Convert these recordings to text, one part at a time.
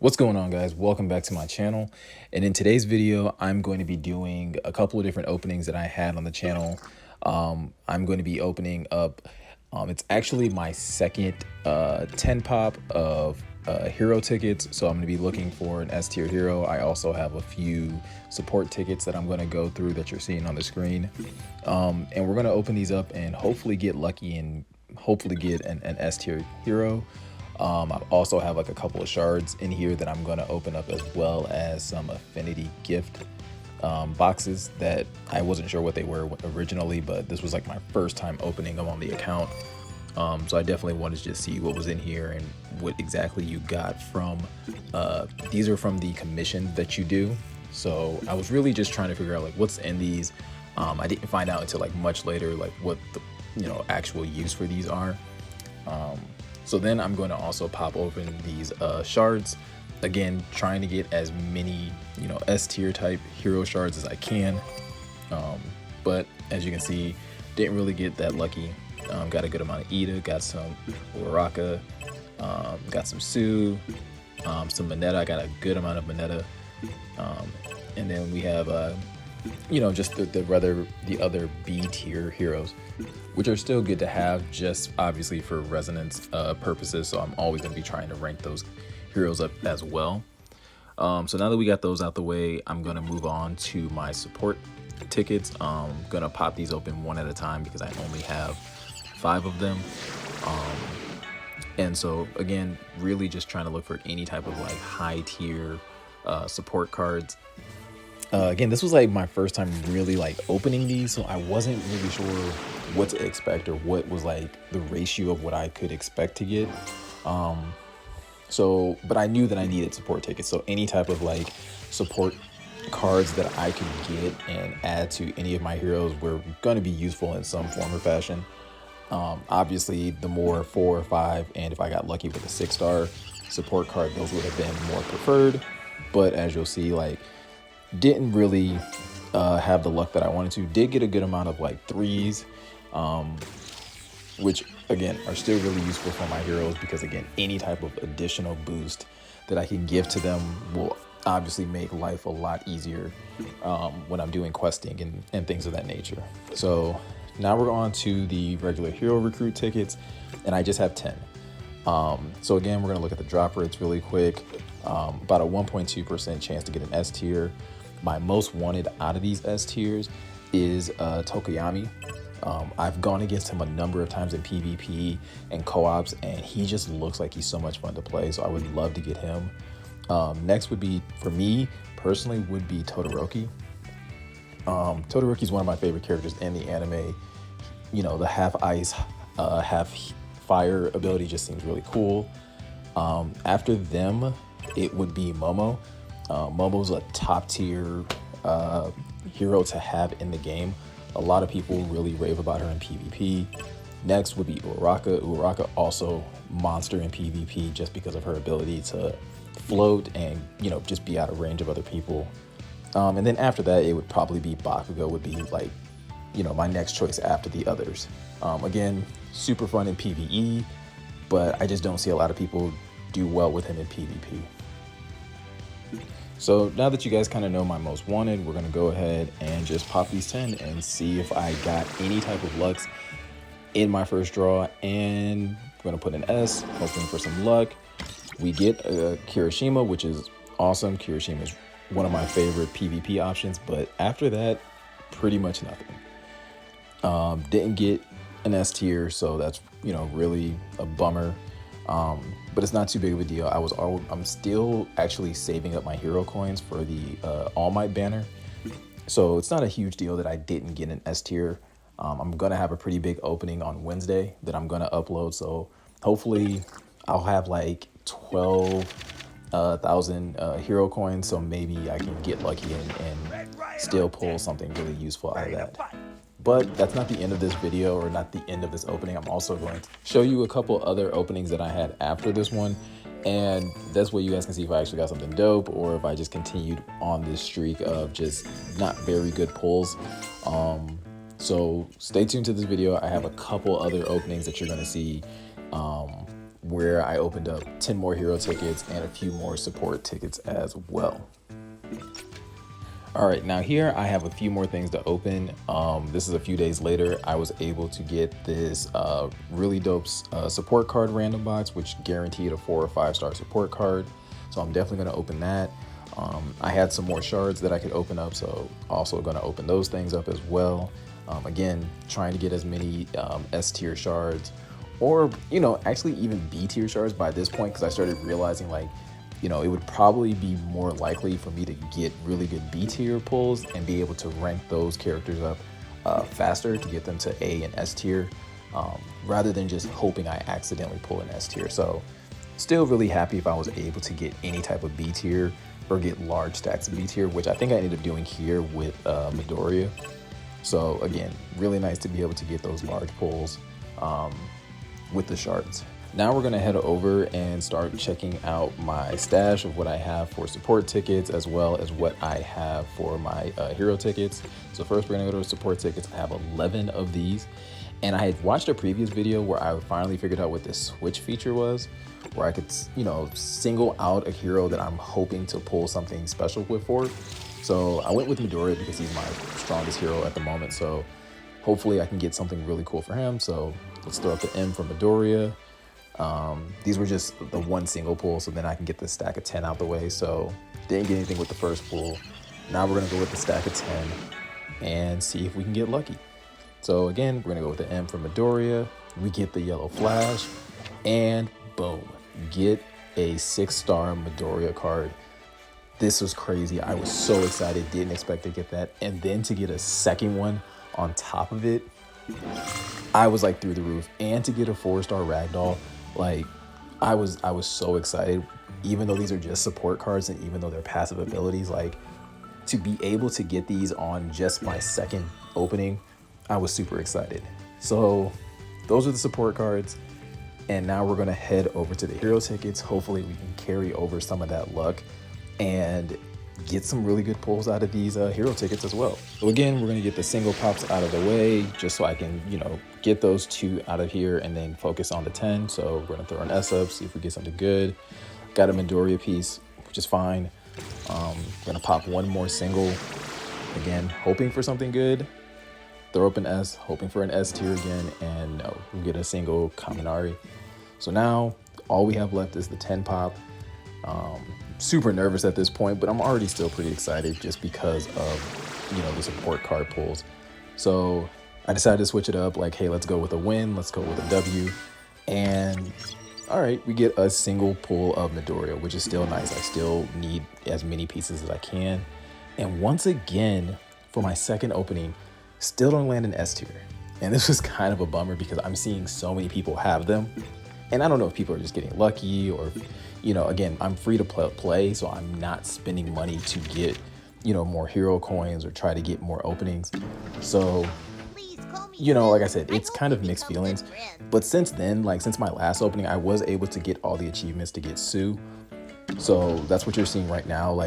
What's going on, guys? Welcome back to my channel. And in today's video, I'm going to be doing a couple of different openings that I had on the channel. I'm going to be opening up, it's actually my second 10 pop of hero tickets. So I'm going to be looking for an S tier hero. I also have a few support tickets that I'm going to go through that you're seeing on the screen. And we're going to open these up and hopefully get lucky and hopefully get an S tier hero. I also have like a couple of shards in here that I'm going to open up, as well as some affinity gift boxes that I wasn't sure what they were originally, but this was like my first time opening them on the account. So I definitely wanted to just see what was in here and what exactly you got from, these are from the commission that you do. So I was really just trying to figure out like what's in these. I didn't find out until like much later, like what the, actual use for these are. So then I'm going to also pop open these shards. Again, trying to get as many, S tier type hero shards as I can. But as you can see, didn't really get that lucky. Got a good amount of Ida, got some Uraraka, got some Sue, some Mineta. I got a good amount of Mineta. And then we have, just the other B tier heroes, which are still good to have, just obviously for resonance purposes. So I'm always going to be trying to rank those heroes up as well. So now that we got those out the way, I'm going to move on to my support tickets. I'm going to pop these open one at a time because I only have 5 of them. And so again, really just trying to look for any type of like high tier support cards. Again, this was like my first time really like opening these, so I wasn't really sure what to expect or what was like the ratio of what I could expect to get. But I knew that I needed support tickets, so any type of like support cards that I could get and add to any of my heroes were going to be useful in some form or fashion. Obviously, the more 4 or 5, and if I got lucky with a 6-star support card, those would have been more preferred. But as you'll see, like, didn't really have the luck that I wanted to. Did get a good amount of like 3s, which again are still really useful for my heroes, because again, any type of additional boost that I can give to them will obviously make life a lot easier when I'm doing questing and things of that nature. So now we're on to the regular hero recruit tickets, and I just have 10. So again, we're gonna look at the drop rates really quick. About a 1.2% chance to get an S tier. My most wanted out of these S tiers is Tokoyami. I've gone against him a number of times in PvP and co-ops, and he just looks like he's so much fun to play, so I would love to get him. Next would be, for me personally, would be Todoroki. Todoroki is one of my favorite characters in the anime. The half ice, half fire ability just seems really cool. After them, it would be Momo. Momo's a top tier hero to have in the game. A lot of people really rave about her in PvP. Next would be Uraraka. Uraraka also monster in PvP just because of her ability to float and just be out of range of other people. And then after that, it would probably be Bakugo, would be like my next choice after the others. Again, super fun in PvE, but I just don't see a lot of people do well with him in PvP. So now that you guys kind of know my most wanted, we're going to go ahead and just pop these 10 and see if I got any type of lucks in my first draw. And we're going to put an S, hoping for some luck. We get a Kirishima, which is awesome. Kirishima is one of my favorite PvP options, but after that, pretty much nothing. Didn't get an S tier, so that's really a bummer. But it's not too big of a deal. I'm still actually saving up my hero coins for the All Might banner, so it's not a huge deal that I didn't get an S tier. I'm gonna have a pretty big opening on Wednesday that I'm gonna upload, so hopefully I'll have like 12,000 hero coins, so maybe I can get lucky and still pull something really useful out of that. But that's not the end of this video, or not the end of this opening. I'm also going to show you a couple other openings that I had after this one, and that's where you guys can see if I actually got something dope or if I just continued on this streak of just not very good pulls. So stay tuned to this video. I have a couple other openings that you're going to see where I opened up 10 more hero tickets and a few more support tickets as well. All right, now here I have a few more things to open. This is a few days later. I was able to get this really dope support card random box, which guaranteed a 4 or 5 star support card. So I'm definitely gonna open that. I had some more shards that I could open up, so also gonna open those things up as well. Again, trying to get as many S tier shards, or actually even B tier shards by this point, because I started realizing like, it would probably be more likely for me to get really good B tier pulls and be able to rank those characters up faster to get them to A and S tier, rather than just hoping I accidentally pull an S tier. So still really happy if I was able to get any type of B tier or get large stacks of B tier, which I think I ended up doing here with Midoriya. So again, really nice to be able to get those large pulls with the shards. Now we're gonna head over and start checking out my stash of what I have for support tickets, as well as what I have for my hero tickets. So first we're gonna go to support tickets. I have 11 of these, and I had watched a previous video where I finally figured out what this switch feature was, where I could, single out a hero that I'm hoping to pull something special with for. So I went with Midoriya because he's my strongest hero at the moment. So hopefully I can get something really cool for him. So let's throw up the M for Midoriya. These were just the one single pull, so then I can get the stack of 10 out the way. So didn't get anything with the first pull. Now we're gonna go with the stack of 10 and see if we can get lucky. So again, we're gonna go with the M for Midoriya. We get the yellow flash, and boom, get a 6-star Midoriya card. This was crazy. I was so excited, didn't expect to get that. And then to get a second one on top of it, I was like through the roof. And to get a 4-star Ragdoll, like I was so excited. Even though these are just support cards and even though they're passive abilities, like to be able to get these on just my second opening, I was super excited. So those are the support cards. And now we're gonna head over to the hero tickets. Hopefully we can carry over some of that luck and get some really good pulls out of these hero tickets as well. So again, we're gonna get the single pops out of the way just so I can, get those 2 out of here and then focus on the 10. So we're gonna throw an S up, see if we get something good. Got a Midoriya piece, which is fine. Gonna pop one more single. Again, hoping for something good. Throw up an S, hoping for an S tier again, and no, we get a single Kaminari. So now all we have left is the 10 pop. Super nervous at this point, but I'm already still pretty excited just because of, the support card pulls. So I decided to switch it up, like, hey, let's go with a win, let's go with a W. And all right, we get a single pull of Midoriya, which is still nice. I still need as many pieces as I can. And once again, for my second opening, still don't land an S tier. And this was kind of a bummer because I'm seeing so many people have them. And I don't know if people are just getting lucky or, again, I'm free to play, so I'm not spending money to get, more hero coins or try to get more openings. So, like I said, it's kind of mixed feelings. But since then, since my last opening, I was able to get all the achievements to get Sue. So that's what you're seeing right now.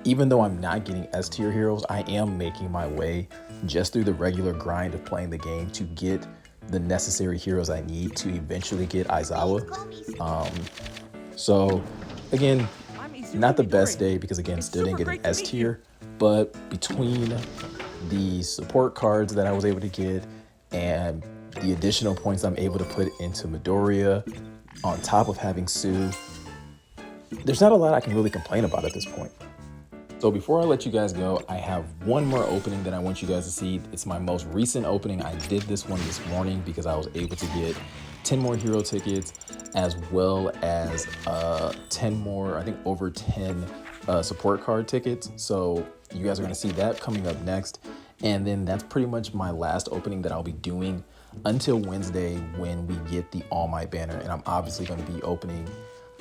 Even though I'm not getting S tier heroes, I am making my way just through the regular grind of playing the game to get the necessary heroes I need to eventually get Aizawa. So again, not the best day because again, still didn't get an S tier, but between the support cards that I was able to get and the additional points I'm able to put into Midoriya on top of having Sue, there's not a lot I can really complain about at this point. So before I let you guys go, I have one more opening that I want you guys to see. It's my most recent opening. I did this one this morning because I was able to get 10 more hero tickets as well as 10 more, I think over 10 support card tickets. So you guys are gonna see that coming up next. And then that's pretty much my last opening that I'll be doing until Wednesday when we get the All Might banner. And I'm obviously gonna be opening,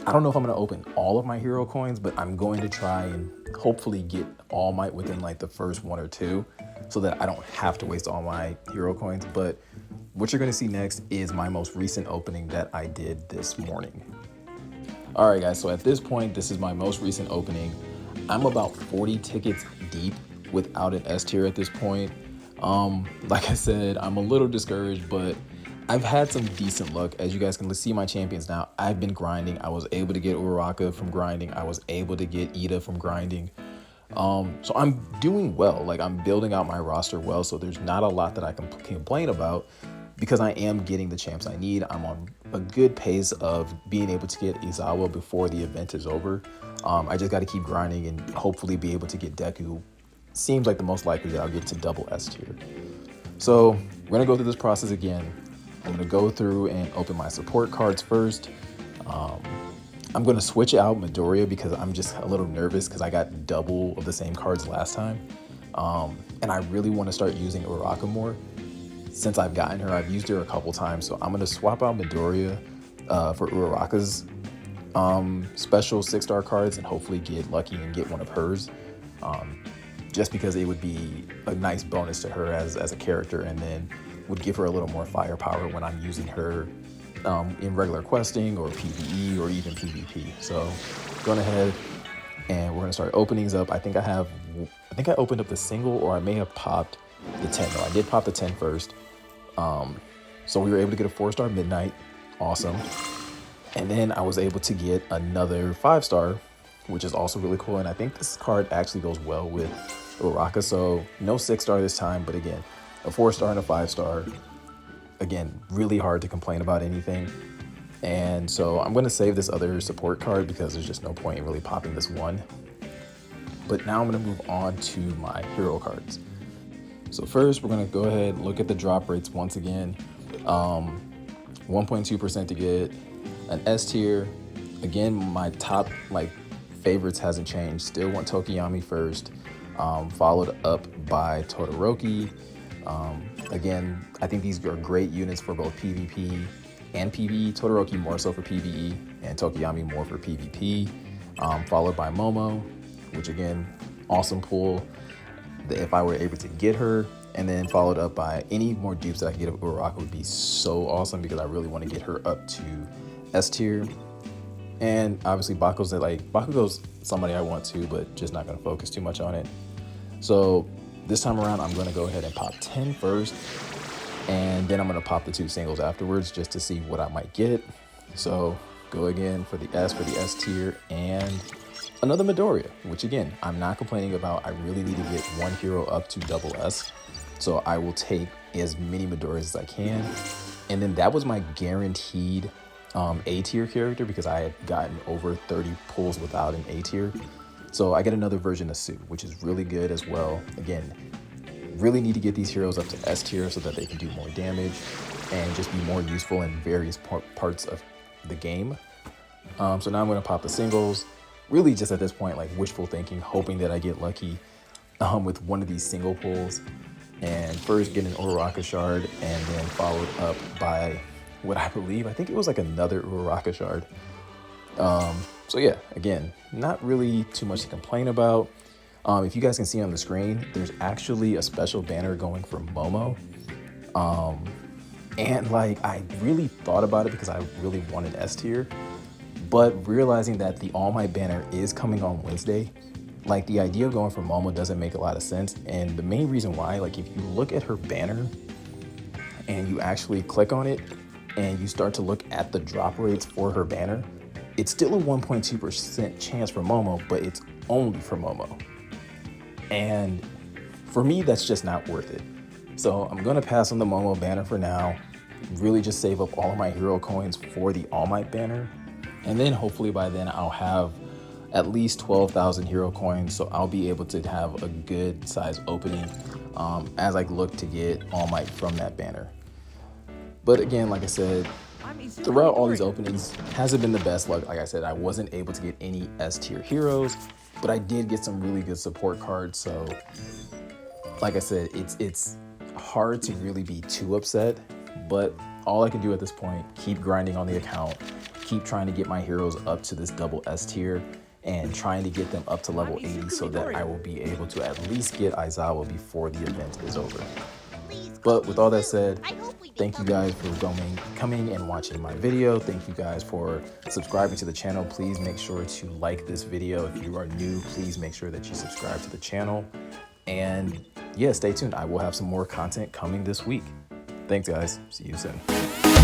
I don't know if I'm gonna open all of my hero coins, but I'm going to try and hopefully get All Might within the first 1 or 2 so that I don't have to waste all my hero coins. But what you're gonna see next is my most recent opening that I did this morning. All right, guys, so at this point, this is my most recent opening. I'm about 40 tickets deep without an S tier at this point. Like I said, I'm a little discouraged, but I've had some decent luck. As you guys can see my champions now, I've been grinding. I was able to get Uraraka from grinding. I was able to get Ida from grinding. So I'm doing well. Like, I'm building out my roster well, so there's not a lot that I can complain about because I am getting the champs I need. I'm on a good pace of being able to get Izawa before the event is over. I just got to keep grinding and hopefully be able to get Deku. Seems like the most likely that I'll get to double S tier. So we're gonna go through this process again. I'm gonna go through and open my support cards first. I'm gonna switch out Midoriya because I'm just a little nervous because I got double of the same cards last time. And I really want to start using Uraraka more. Since I've gotten her, I've used her a couple times, so I'm gonna swap out Midoriya for Uraraka's special 6-star cards and hopefully get lucky and get one of hers. Just because it would be a nice bonus to her as a character, and then would give her a little more firepower when I'm using her in regular questing or PvE or even PvP. So going ahead and we're gonna start openings up. I think I opened up the single, or I may have popped the 10. No, I did pop the 10 first. So we were able to get a 4-star Midnight. Awesome. And then I was able to get another 5-star, which is also really cool. And I think this card actually goes well with Uraraka. So no 6-star this time, but again, a 4-star and a 5-star. Again, really hard to complain about anything. And so I'm going to save this other support card because there's just no point in really popping this one. But now I'm going to move on to my hero cards. So first, we're going to go ahead and look at the drop rates once again. 1.2% to get an S tier. Again, my top favorites hasn't changed. Still want Tokiyami first, followed up by Todoroki. Again, I think these are great units for both PvP and PvE. Todoroki more so for PvE and Tokiyami more for PvP. Followed by Momo, which again, awesome pull if I were able to get her. And then followed up by any more dupes that I can get of Uraraka would be so awesome because I really want to get her up to S tier. And obviously Bakugo's somebody I want to, but just not going to focus too much on it. So this time around, I'm going to go ahead and pop 10 first, and then I'm going to pop the 2 singles afterwards just to see what I might get. So go again for the S tier, and another Midoriya, which again, I'm not complaining about. I really need to get one hero up to double S. So I will take as many Midoriyas as I can. And then that was my guaranteed A tier character because I had gotten over 30 pulls without an A tier. So I get another version of Sue, which is really good as well. Again, really need to get these heroes up to S tier so that they can do more damage and just be more useful in various parts of the game. So now I'm going to pop the singles. Really just at this point, like wishful thinking, hoping that I get lucky with one of these single pulls. And first get an Uraraka shard, and then followed up by what I think it was like another Uraraka shard. So yeah, again, not really too much to complain about. If you guys can see on the screen, there's actually a special banner going for Momo. And like, I really thought about it because I really wanted S tier, but realizing that the All Might banner is coming on Wednesday, like the idea of going for Momo doesn't make a lot of sense. And the main reason why, like if you look at her banner and you actually click on it and you start to look at the drop rates for her banner, it's still a 1.2% chance for Momo, but it's only for Momo. And for me, that's just not worth it. So I'm gonna pass on the Momo banner for now, really just save up all of my hero coins for the All Might banner. And then hopefully by then I'll have at least 12,000 hero coins, so I'll be able to have a good size opening as I look to get All Might from that banner. But again, like I said, throughout all these openings, hasn't been the best luck. Like I said, I wasn't able to get any S tier heroes, but I did get some really good support cards. So like I said, it's hard to really be too upset, but all I can do at this point, keep grinding on the account, keep trying to get my heroes up to this double S tier, and trying to get them up to level 80 so that I will be able to at least get Aizawa before the event is over. But with all that said, thank you guys for coming and watching my video. Thank you guys for subscribing to the channel. Please make sure to like this video. If you are new, please make sure that you subscribe to the channel. And yeah, stay tuned. I will have some more content coming this week. Thanks, guys. See you soon.